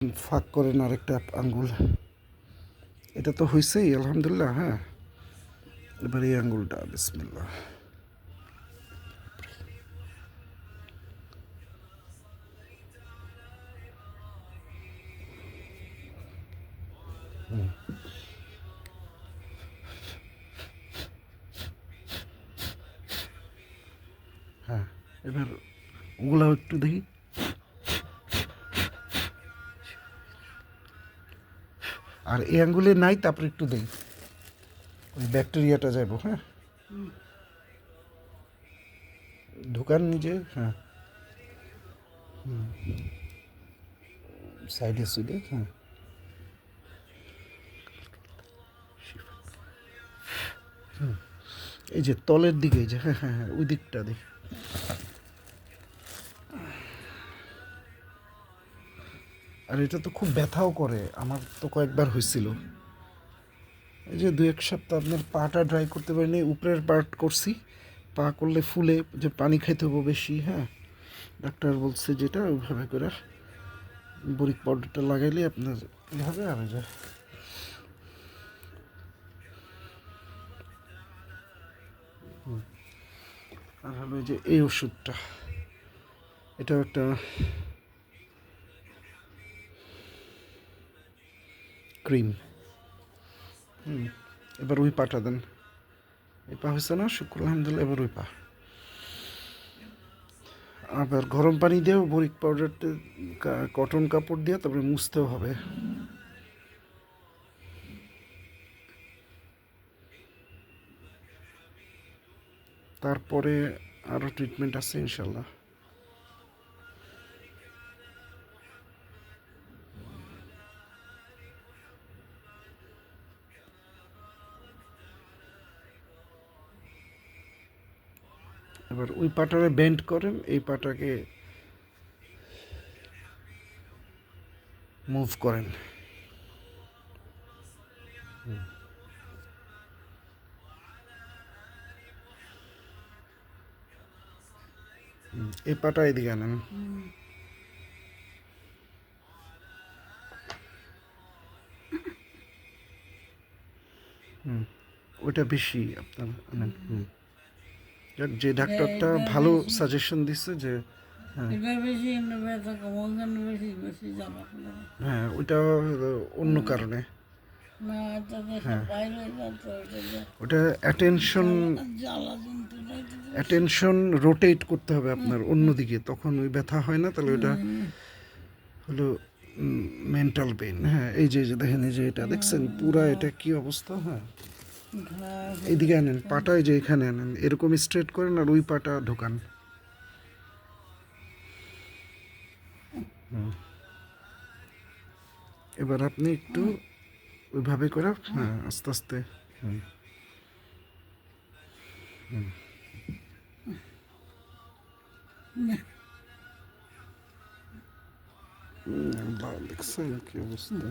ফাঁক করেন আরেকটা আঙ্গুল। এটা তো হয়েছেই আলহামদুলিল্লাহ। হ্যাঁ, এবার এই আঙ্গুলটা বিসমিল্লাহ। হ্যাঁ, এবার ওগুলাও একটু দেখি। আর এই আঙ্গুলে নাই, তারপরে একটু দেই, ওই ব্যাকটেরিয়াটা যাবো। হ্যাঁ, ঢুকান নিজে। হ্যাঁ, সাইডে সুইডে। হ্যাঁ, এই যে তলের দিকে, এই যে, হ্যাঁ হ্যাঁ হ্যাঁ, ওই দিকটা দিই। আর এটা তো খুব ব্যথাও করে, আমার তো কয়েকবার হয়েছিল। এই যে 2-1 সপ্তাহ আপনার পাটা ড্রাই করতে পারিনি, উপরের পার্ট করছি। পা করলে ফুলে, যে পানি খাইতে হবে বেশি। হ্যাঁ, ডাক্তার বলছে যেটা ওইভাবে করে বরিক পাউডারটা লাগাইলে আপনার এইভাবে আর যায়। আর হলো যে এই ওষুধটা, এটাও একটা ক্রিম। এবার ওই পাটা দেন। এই পা হয়েছে না, শুক্র আলহামদুলিল্লাহ। এবার ওই পা, আবার গরম পানি দিয়েও বরিক পাউডারটা কটন কাপড় দিয়ে তারপরে মুছতেও হবে। তারপরে আরও ট্রিটমেন্ট আছে ইনশাল্লাহ। এবার ওই পাটারে বেন্ড করেন, এই পাটাকে মুভ করেন। এই পাটা এদিকে আনেন। ওইটা বেশি আপনার আনেন। যাক, যে ডাক্তারটা ভালো সাজেশন দিচ্ছে যে হ্যাঁ হ্যাঁ, ওইটা অন্য কারণে। হ্যাঁ, ওটা অ্যাটেনশন রোটেট করতে হবে আপনার অন্যদিকে, তখন ওই ব্যথা হয় না। তাহলে ওটা হলো মেন্টাল পেইন। হ্যাঁ, এই যে দেখেন, এই যে এটা দেখছেন পুরা, এটা কি অবস্থা। হ্যাঁ, এইদিকে আনেন পাটা, এই যে এখানে আনেন, এরকম স্ট্রেট করেন আর ওই পাটা ঢোকান। এবার আপনি একটু ওইভাবে করে, হ্যাঁ, আস্তে আস্তে। দেখছেন কি অবস্থা।